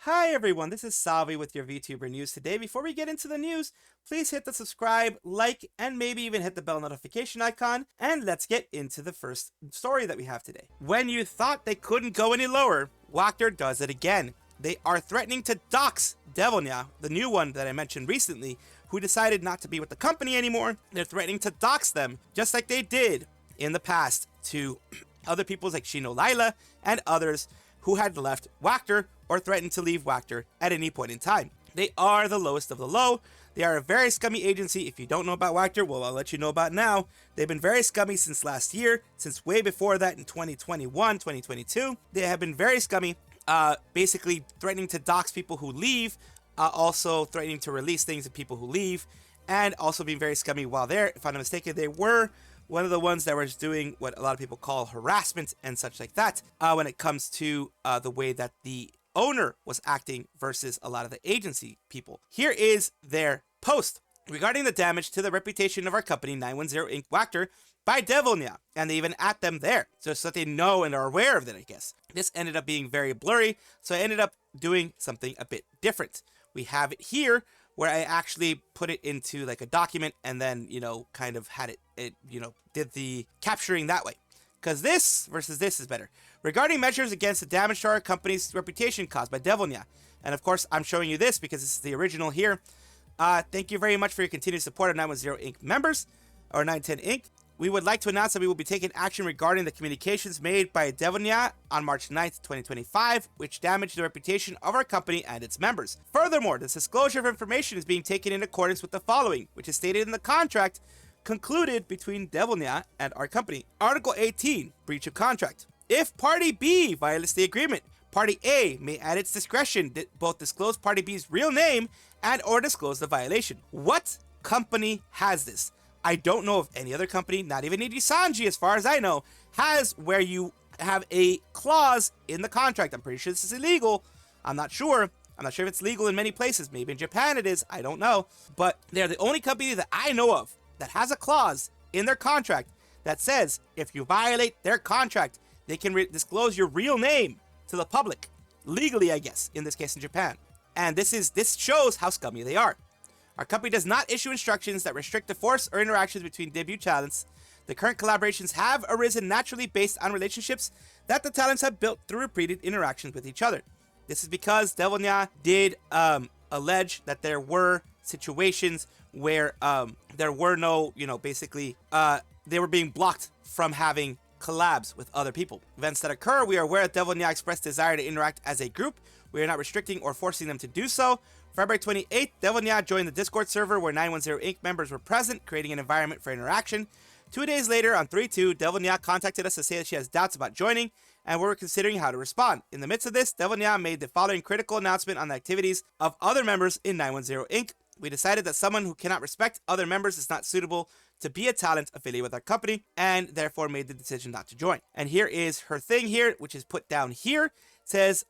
Hi everyone, this is Salvi with your VTuber news today. Before we get into the news, please hit the subscribe, like, and maybe even hit the bell notification icon, and let's get into the first story that we have today. When you thought they couldn't go any lower, Wactor does it again. They are threatening to dox DevilNyaa, the new one that I mentioned recently, who decided not to be with the company anymore. They're threatening to dox them, just like they did in the past to other people like Shino Lila and others who had left Wactor or threatened to leave Wactor at any point in time. They are the lowest of the low. They are a very scummy agency. If you don't know about Wactor, well, I'll let you know about now. They've been very scummy since last year, since way before that in 2021, 2022. They have been very scummy, basically threatening to dox people who leave, also threatening to release things of people who leave, and also being very scummy while there. If I'm not mistaken, they were one of the ones that was doing what a lot of people call harassment and such like that when it comes to the way that the owner was acting versus a lot of the agency people. Here is their post regarding the damage to the reputation of our company, 910 Inc. Wactor, by DevilNyaa, and they even at them there, just so that they know and are aware of it, I guess. This ended up being very blurry, so I ended up doing something a bit different. We have it here, where I actually put it into like a document and then, kind of had it did the capturing that way. Because this versus this is better. Regarding measures against the damage to our company's reputation caused by DevilNyaa. And of course, I'm showing you this because this is the original here. Thank you very much for your continued support of 910 Inc. members, or 910 Inc. We would like to announce that we will be taking action regarding the communications made by DevilNyaa on March 9th, 2025, which damaged the reputation of our company and its members. Furthermore, this disclosure of information is being taken in accordance with the following, which is stated in the contract concluded between DevilNyaa and our company. Article 18, breach of contract. If Party B violates the agreement, Party A may at its discretion both disclose Party B's real name and or disclose the violation. What company has this? I don't know of any other company, not even Nijisanji as far as I know, has where you have a clause in the contract. I'm pretty sure this is illegal. I'm not sure. I'm not sure if it's legal in many places. Maybe in Japan it is. I don't know. But they're the only company that I know of that has a clause in their contract that says if you violate their contract, they can disclose your real name to the public. Legally, I guess, in this case in Japan. And this shows how scummy they are. Our company does not issue instructions that restrict the force or interactions between debut talents. The current collaborations have arisen naturally based on relationships that the talents have built through repeated interactions with each other. This is because DevilNyaa did allege that there were situations where there were no, they were being blocked from having collabs with other people. Events that occur, we are aware that DevilNyaa expressed desire to interact as a group. We are not restricting or forcing them to do so. February 28th, DevilNyaa joined the Discord server where 910 Inc. members were present, creating an environment for interaction. 2 days later, on 3/2, DevilNyaa contacted us to say that she has doubts about joining, and we were considering how to respond. In the midst of this, DevilNyaa made the following critical announcement on the activities of other members in 910 Inc. We decided that someone who cannot respect other members is not suitable to be a talent affiliated with our company, and therefore made the decision not to join. And here is her thing here, which is put down here. It says,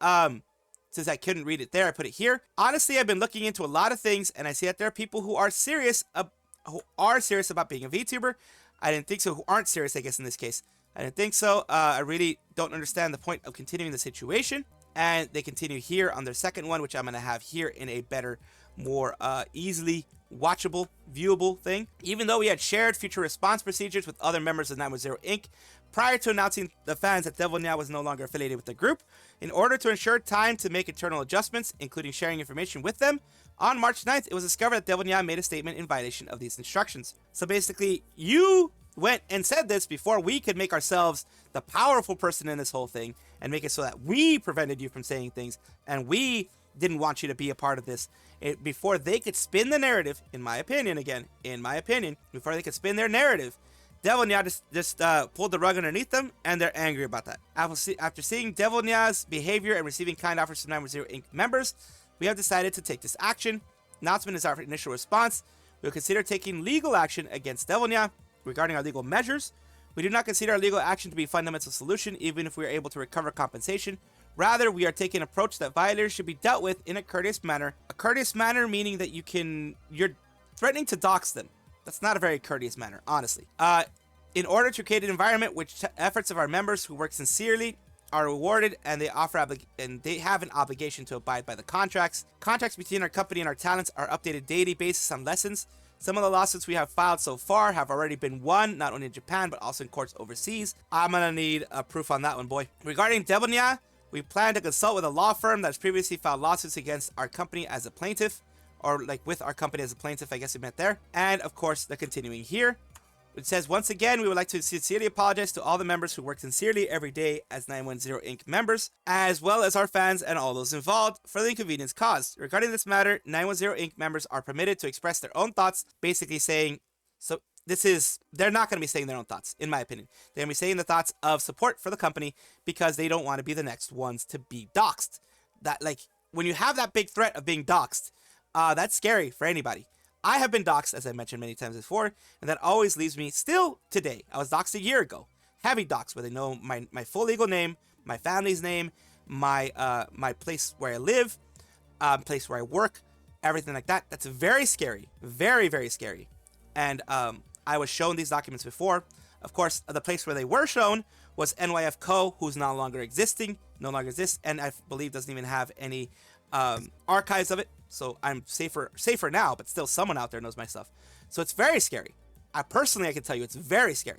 since I couldn't read it there, I put it here. Honestly, I've been looking into a lot of things, and I see that there are people who are serious about being a VTuber. I didn't think so. Who aren't serious, I guess, in this case. I didn't think so. I really don't understand the point of continuing the situation. And they continue here on their second one, which I'm going to have here in a better, more easily watchable, viewable thing. Even though we had shared future response procedures with other members of 910 Inc. prior to announcing the fans that DevilNyaa was no longer affiliated with the group, in order to ensure time to make internal adjustments, including sharing information with them, on March 9th, it was discovered that DevilNyaa made a statement in violation of these instructions. So basically, you went and said this before we could make ourselves the powerful person in this whole thing and make it so that we prevented you from saying things and we didn't want you to be a part of this. Before they could spin the narrative, in my opinion, before they could spin their narrative, DevilNyaa just pulled the rug underneath them, and they're angry about that. After seeing DevilNyaa's behavior and receiving kind offers from 910 Inc. members, we have decided to take this action. Announcement is our initial response. We will consider taking legal action against DevilNyaa. Regarding our legal measures, we do not consider our legal action to be a fundamental solution, even if we are able to recover compensation. Rather, we are taking an approach that violators should be dealt with in a courteous manner. A courteous manner meaning that you're threatening to dox them. That's not a very courteous manner, honestly. In order to create an environment which efforts of our members who work sincerely are rewarded, and they have an obligation to abide by the contracts. Contracts between our company and our talents are updated daily basis on lessons. Some of the lawsuits we have filed so far have already been won, not only in Japan, but also in courts overseas. I'm gonna need a proof on that one, boy. Regarding DevilNyaa, we plan to consult with a law firm that has previously filed lawsuits against our company as a plaintiff, or like with our company as a plaintiff, I guess it meant there. And of course, they're continuing here. It says, once again, we would like to sincerely apologize to all the members who work sincerely every day as 910 Inc. members, as well as our fans and all those involved for the inconvenience caused. Regarding this matter, 910 Inc. members are permitted to express their own thoughts, basically saying, so they're not going to be saying their own thoughts, in my opinion. They're going to be saying the thoughts of support for the company because they don't want to be the next ones to be doxxed. That, like, when you have that big threat of being doxxed, that's scary for anybody. I have been doxxed, as I mentioned many times before, and that always leaves me still today. I was doxxed a year ago. Heavy doxxed, where they know my full legal name, my family's name, my place where I live, place where I work, everything like that. That's very scary. Very, very scary. And I was shown these documents before. Of course, the place where they were shown was NYF Co., who's no longer exists, and I believe doesn't even have any archives of it. So I'm safer now, but still someone out there knows my stuff. So it's very scary. I can tell you it's very scary.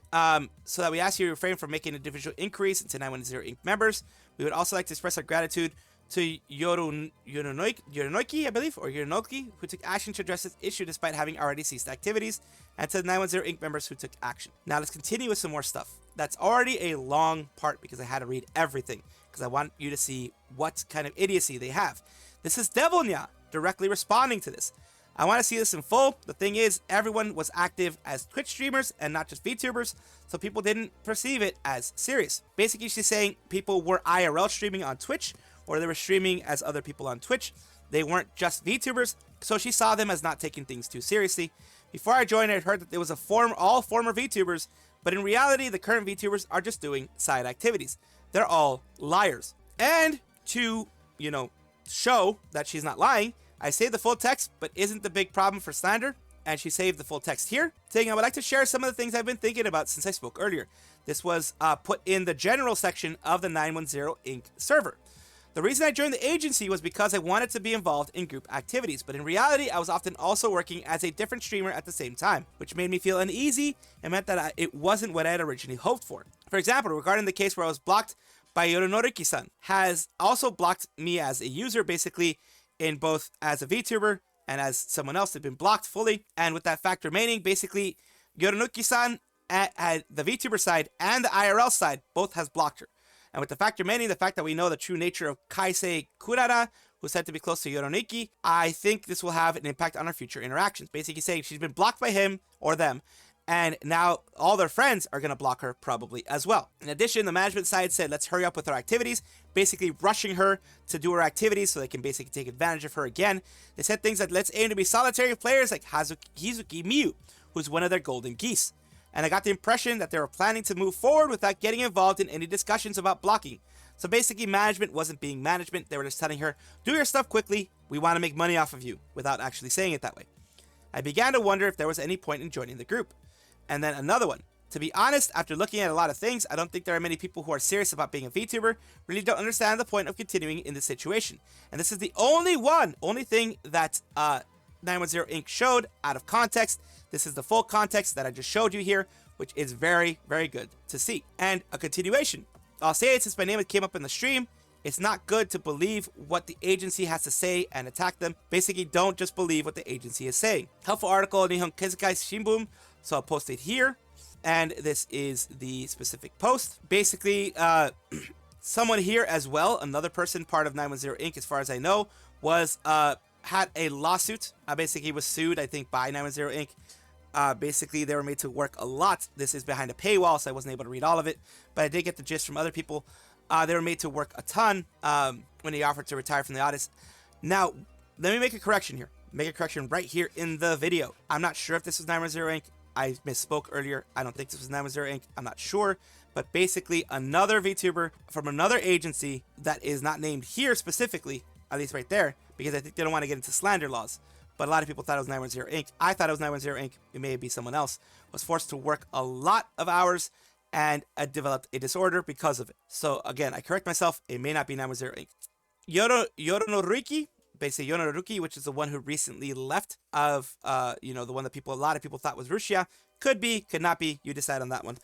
So that we ask you to refrain from making individual inquiries into 910 Inc. members. We would also like to express our gratitude to Yorinoiki, I believe, or Yorinoki, who took action to address this issue despite having already ceased activities, and to the 910 Inc. members who took action. Now let's continue with some more stuff. That's already a long part because I had to read everything, because I want you to see what kind of idiocy they have. This is DevilNyaa directly responding to this. I want to see this in full. The thing is, everyone was active as Twitch streamers and not just VTubers, so people didn't perceive it as serious. Basically, she's saying people were IRL streaming on Twitch, or they were streaming as other people on Twitch. They weren't just VTubers, so she saw them as not taking things too seriously. Before I joined, I heard that there was all former VTubers, but in reality, the current VTubers are just doing side activities. They're all liars. And to, show that she's not lying, I saved the full text, but isn't the big problem for slander? And she saved the full text here, saying, I would like to share some of the things I've been thinking about since I spoke earlier. This was put in the general section of the 910 Inc. server. The reason I joined the agency was because I wanted to be involved in group activities, but in reality, I was often also working as a different streamer at the same time, which made me feel uneasy and meant that it wasn't what I had originally hoped for. For example, regarding the case where I was blocked by Yorinoki-san, has also blocked me as a user, basically, in both as a VTuber and as someone else had been blocked fully. And with that fact remaining, basically, Yorinoki-san at the VTuber side and the IRL side both has blocked her. And with the fact remaining, the fact that we know the true nature of Kaisei Kurara, who's said to be close to Yorinoki, I think this will have an impact on our future interactions. Basically saying she's been blocked by him or them, and now all their friends are going to block her probably as well. In addition, the management side said, let's hurry up with our activities, basically rushing her to do her activities so they can basically take advantage of her again. They said things like, let's aim to be solitary players like Hizuki Miyu, who's one of their golden geese. And I got the impression that they were planning to move forward without getting involved in any discussions about blocking. So basically, management wasn't being management. They were just telling her, do your stuff quickly. We want to make money off of you, without actually saying it that way. I began to wonder if there was any point in joining the group. And then another one. To be honest, after looking at a lot of things, I don't think there are many people who are serious about being a VTuber, really don't understand the point of continuing in this situation. And this is the only thing that 910 Inc. showed out of context. This is the full context that I just showed you here, which is very, very good to see. And a continuation. I'll say it since my name came up in the stream. It's not good to believe what the agency has to say and attack them. Basically, don't just believe what the agency is saying. Helpful article, Nihon Keizai Shimbun. So I'll post it here. And this is the specific post. Basically, someone here as well, another person part of 910 Inc., as far as I know, was had a lawsuit. Basically was sued, I think, by 910 Inc. Basically, they were made to work a lot. This is behind a paywall, so I wasn't able to read all of it. But I did get the gist from other people. They were made to work a ton when they offered to retire from the audits. Now, let me make a correction here. Make a correction right here in the video. I'm not sure if this was 910 Inc. I misspoke earlier. I don't think this was 910 Inc. I'm not sure. But basically, another VTuber from another agency that is not named here specifically, at least right there, because I think they don't want to get into slander laws. But a lot of people thought it was 910 Inc. I thought it was 910 Inc. It may be someone else. Was forced to work a lot of hours and developed a disorder because of it. So again, I correct myself, it may not be 910 Inc. Ruki, basically Ruki, which is the one who recently left of, the one that a lot of people thought was Rushia. Could be, could not be, you decide on that one.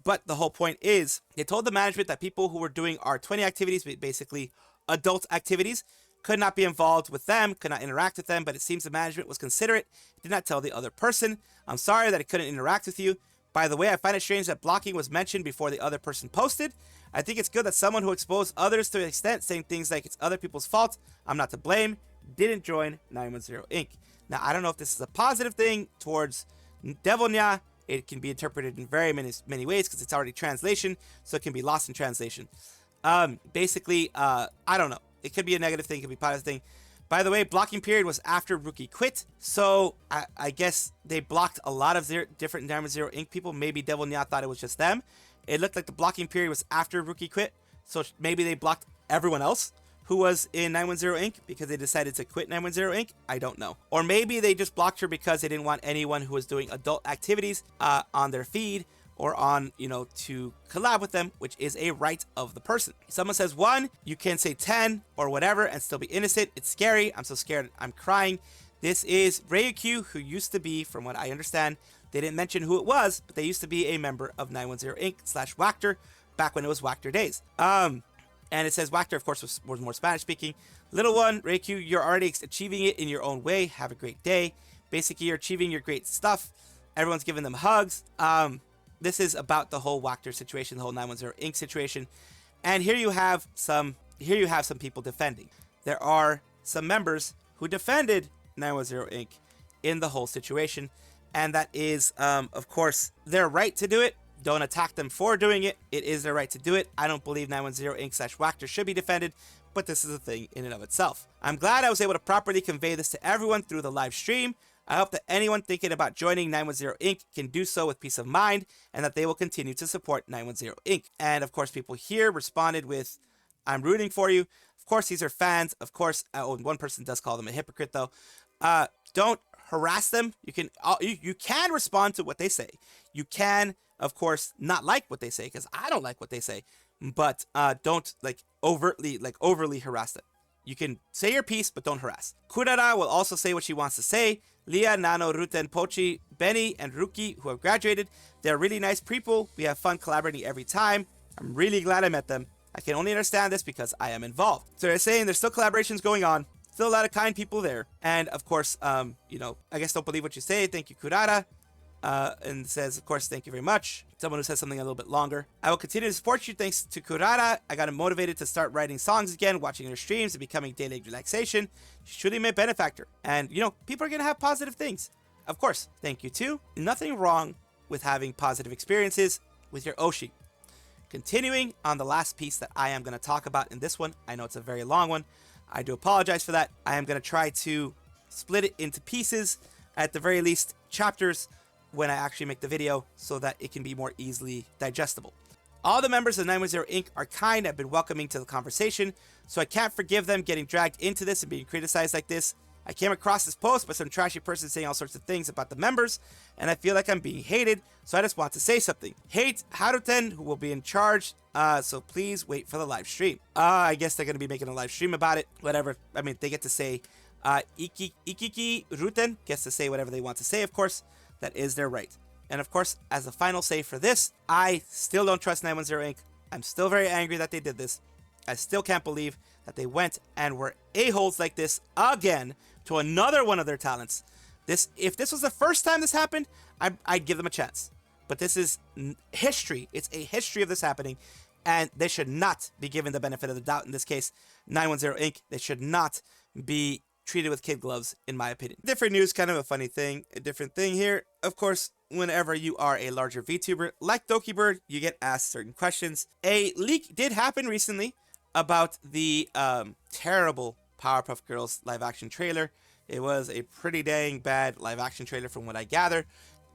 But the whole point is, they told the management that people who were doing R20 activities, basically adult activities, could not be involved with them, could not interact with them, but it seems the management was considerate, did not tell the other person. I'm sorry that it couldn't interact with you. By the way, I find it strange that blocking was mentioned before the other person posted. I think it's good that someone who exposed others to an extent, saying things like it's other people's fault, I'm not to blame, didn't join 910 Inc. Now, I don't know if this is a positive thing towards DevilNyaa. It can be interpreted in very many ways because it's already translation, so it can be lost in translation. Basically, I don't know. It could be a negative thing, it could be a positive thing. By the way, blocking period was after Ruki quit, so I guess they blocked a lot of different 910 Inc. people. Maybe DevilNyaa thought it was just them. It looked like the blocking period was after Ruki quit, so maybe they blocked everyone else who was in 910 Inc. because they decided to quit 910 Inc. I don't know. Or maybe they just blocked her because they didn't want anyone who was doing adult activities on their feed or on, to collab with them, which is a right of the person. Someone says 1, you can say 10 or whatever and still be innocent. It's scary. I'm so scared. I'm crying. This is Reuiniting, who used to be, from what I understand, they didn't mention who it was, but they used to be a member of 910 Inc. / Wactor back when it was Wactor days. And it says Wactor, of course, was more Spanish speaking. Little one, Reuiniting, you're already achieving it in your own way. Have a great day. Basically, you're achieving your great stuff. Everyone's giving them hugs. This is about the whole Wactor situation, the whole 910 Inc. situation. And here you have some people defending. There are some members who defended 910 Inc. in the whole situation. And that is, of course, their right to do it. Don't attack them for doing it. It is their right to do it. I don't believe 910 Inc. / Wactor should be defended, but this is a thing in and of itself. I'm glad I was able to properly convey this to everyone through the live stream. I hope that anyone thinking about joining 910 Inc. can do so with peace of mind, and that they will continue to support 910 Inc. And of course, people here responded with, I'm rooting for you. Of course, these are fans. Of course, one person does call them a hypocrite, though. Don't harass them. You can respond to what they say. You can, of course, not like what they say, because I don't like what they say. But don't overly harass them. You can say your piece, but don't harass. Kurara will also say what she wants to say. Leah, Nano, Ruta, and Pochi, Benny, and Ruki, who have graduated, they're really nice people. We have fun collaborating every time. I'm really glad I met them. I can only understand this because I am involved. So they're saying there's still collaborations going on. Still a lot of kind people there. And of course, I guess don't believe what you say. Thank you, Kurara. And says, of course, thank you very much. Someone who says something a little bit longer. I will continue to support you. Thanks to Kurara. I got motivated to start writing songs again, watching her streams, and becoming daily relaxation. She's truly my benefactor. And, people are going to have positive things. Of course, thank you too. Nothing wrong with having positive experiences with your Oshi. Continuing on the last piece that I am going to talk about in this one. I know it's a very long one. I do apologize for that. I am going to try to split it into pieces, at the very least, chapters, when I actually make the video, so that it can be more easily digestible. All the members of 910 Inc. are kind, have been welcoming to the conversation, so I can't forgive them getting dragged into this and being criticized like this. I came across this post by some trashy person saying all sorts of things about the members, and I feel like I'm being hated, so I just want to say something. Hate Haruten, who will be in charge, so please wait for the live stream. I guess they're going to be making a live stream about it, whatever. I mean, they get to say, Ikiki Ruten gets to say whatever they want to say, of course. That is their right. And of course, as a final say for this, I still don't trust 910 Inc. I'm still very angry that they did this. I still can't believe that they went and were a-holes like this again to another one of their talents. If this was the first time this happened, I'd give them a chance. But this is history. It's a history of this happening. And they should not be given the benefit of the doubt in this case. 910 Inc. They should not be treated with kid gloves, in my opinion. Different news, kind of a funny thing. A different thing here. Of course, whenever you are a larger VTuber like Dokibird, you get asked certain questions. A leak did happen recently about the terrible Powerpuff Girls live action trailer. It was a pretty dang bad live action trailer from what I gather.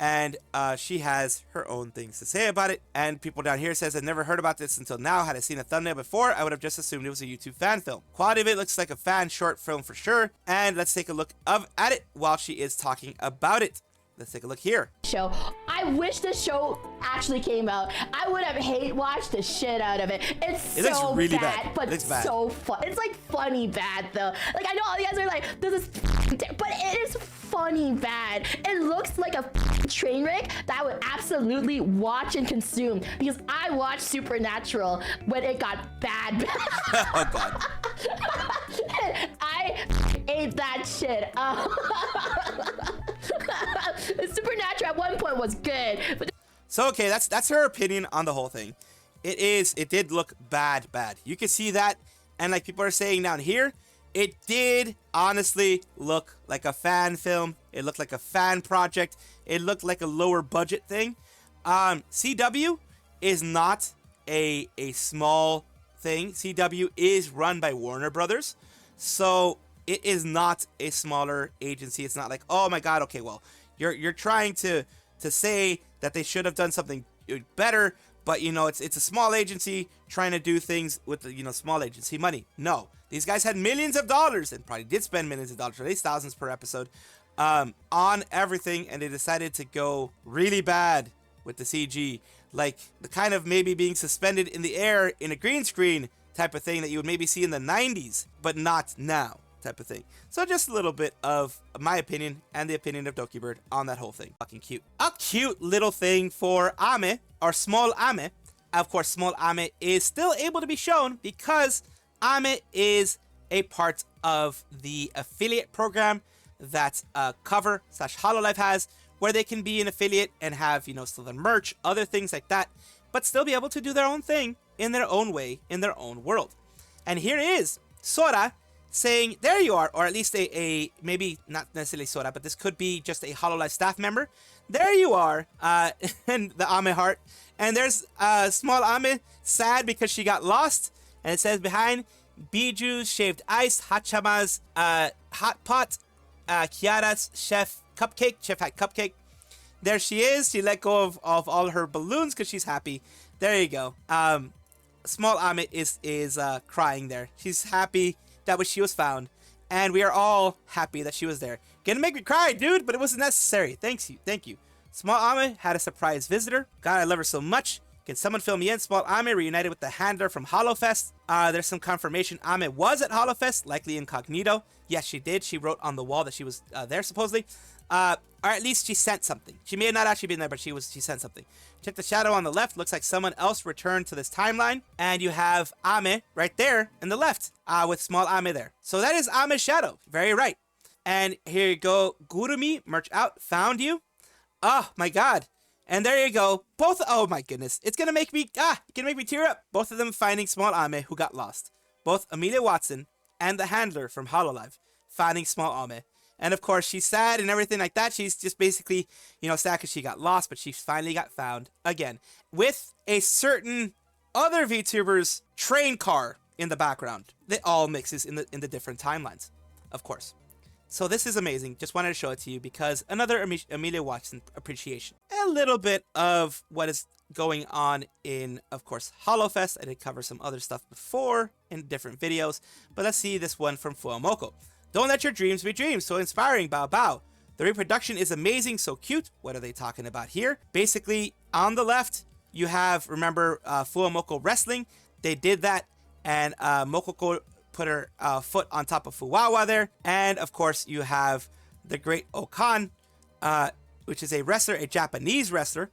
And she has her own things to say about it. And people down here says, I never heard about this until now. Had I seen a thumbnail before, I would have just assumed it was a YouTube fan film. Quality of it looks like a fan short film for sure. And let's take a look at it while she is talking about it. Let's take a look here. Show. I wish the show actually came out. I would have hate watched the shit out of it. It so looks really bad, bad. but It's bad. so fun. It's like funny bad though. Like I know all you guys are like, this is but it is funny bad. It looks like a train wreck that I would absolutely watch and consume because I watched Supernatural when it got bad. Oh god. I ate that shit. Supernatural at one point was good, but So okay, that's her opinion on the whole thing. It did look bad. You can see that, and like people are saying down here, it did honestly look like a fan film. It looked like a fan project. It looked like a lower budget thing. CW is not a small thing. CW is run by Warner Brothers, so it is not a smaller agency. It's not like, oh my god, okay, well, you're trying to say that they should have done something better, but you know, it's a small agency trying to do things with the, you know, small agency money. No, these guys had millions of dollars and probably did spend millions of dollars, or at least thousands per episode, on everything, and they decided to go really bad with the CG, like the kind of maybe being suspended in the air in a green screen type of thing that you would maybe see in the 90s, but not now type of thing. So just a little bit of my opinion and the opinion of Dokibird on that whole thing. Fucking cute. A cute little thing for Ame, or Smol Ame. Of course, Smol Ame is still able to be shown because Ame is a part of the affiliate program that Cover/Hololive has, where they can be an affiliate and have, you know, still the merch, other things like that, but still be able to do their own thing in their own way, in their own world. And here is Sora saying, there you are, or at least a maybe not necessarily Sora, but this could be just a Hololive staff member. There you are, and the Ame heart. And there's Smol Ame, sad because she got lost, and it says behind, Biju's shaved ice, Hachama's hot pot, Kiara's chef hat cupcake. There she is. She let go of all her balloons because she's happy. There you go. Smol Ame is crying there. She's happy that she was found, and we are all happy that she was there. Gonna make me cry, dude, but it wasn't necessary. Thank you. Smol Ame had a surprise visitor. God, I love her so much. Can someone fill me in? Smol Ame reunited with the handler from HoloFest. There's some confirmation Ame was at HoloFest, likely incognito. Yes, she did. She wrote on the wall that she was there, supposedly. Or at least she sent something. She may have not actually been there, but she sent something. Check the shadow on the left. Looks like someone else returned to this timeline. And you have Ame right there in the left, with Smol Ame there. So that is Ame's shadow. Very right. And here you go. Gurumi, merch out. Found you. Oh my god. And there you go. Both, oh my goodness. It's gonna make me tear up. Both of them finding Smol Ame who got lost. Both Amelia Watson and the handler from Hololive finding Smol Ame. And of course, she's sad and everything like that. She's just basically, you know, sad because she got lost, but she finally got found again with a certain other VTuber's train car in the background that all mixes in the different timelines, of course. So this is amazing. Just wanted to show it to you because another Amelia Watson appreciation. A little bit of what is going on in, of course, HoloFest. I did cover some other stuff before in different videos, but let's see this one from Fuwamoco. Don't let your dreams be dreams. So inspiring, bow bow. The reproduction is amazing, so cute. What are they talking about here? Basically, on the left, you have, remember, Fuwamoco wrestling. They did that, and Mokoko put her foot on top of Fuwawa there. And of course, you have the great Okan, which is a wrestler, a Japanese wrestler,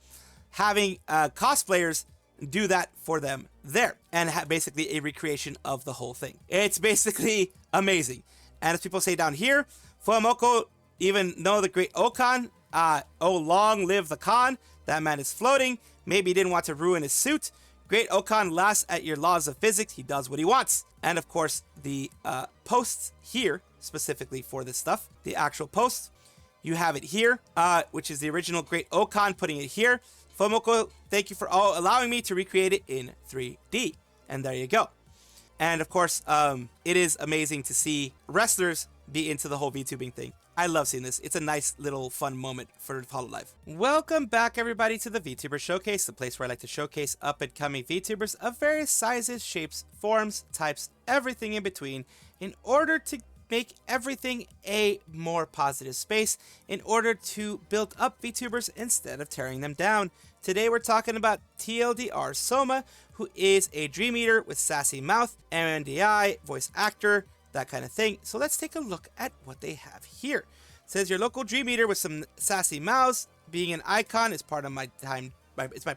having cosplayers do that for them there, and basically a recreation of the whole thing. It's basically amazing. And as people say down here, Fuwamoco, even though the great Okan, oh, long live the Khan, that man is floating. Maybe he didn't want to ruin his suit. Great Okan laughs at your laws of physics. He does what he wants. And of course, the posts here, specifically for this stuff, the actual posts, you have it here, which is the original Great Okan, putting it here. Fuwamoco, thank you for allowing me to recreate it in 3D. And there you go. And of course, it is amazing to see wrestlers be into the whole VTubing thing. I love seeing this. It's a nice little fun moment for Hololive. Welcome back, everybody, to the Vtuber Showcase, the place where I like to showcase up-and-coming VTubers of various sizes, shapes, forms, types, everything in between, in order to make everything a more positive space in order to build up VTubers instead of tearing them down. Today we're talking about tldrSoma, who is a dream eater with sassy mouth, MNDI, voice actor, that kind of thing. So let's take a look at what they have here. It says your local dream eater with some sassy mouths. Being an icon is part of my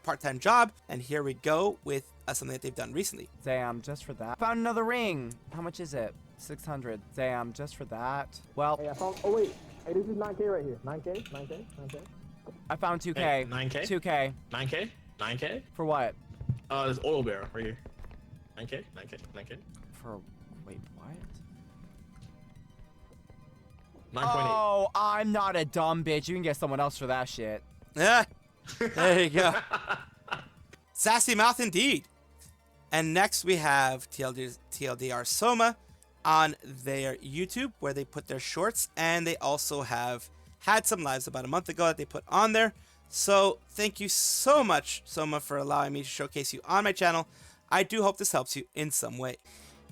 part-time job. And here we go with something that they've done recently. Damn, just for that. Found another ring. How much is it? 600. Damn, just for that. Well, Hey, I found. Oh wait, hey, this is 9K right here. 9K. I found 2K. Hey, 9K? 2K. 9K? 9K? For what? There's oil bear right here. 9K? 9K? For, wait, what? 9.8. Oh, I'm not a dumb bitch. You can get someone else for that shit. Yeah, there you go. Sassy mouth indeed. And next we have tldrSoma on their YouTube, where they put their shorts, and they also have had some lives about a month ago that they put on there. So thank you so much, Soma, for allowing me to showcase you on my channel. I do hope this helps you in some way.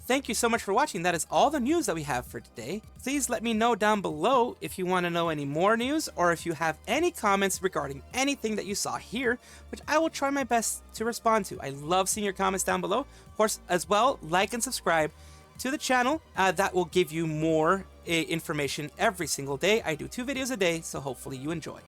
Thank you so much for watching. That is all the news that we have for today. Please let me know down below if you want to know any more news, or if you have any comments regarding anything that you saw here, which I will try my best to respond to. I love seeing your comments down below. Of course, as well, like and subscribe to the channel. That will give you more information every single day. I do 2 videos a day, so hopefully you enjoy.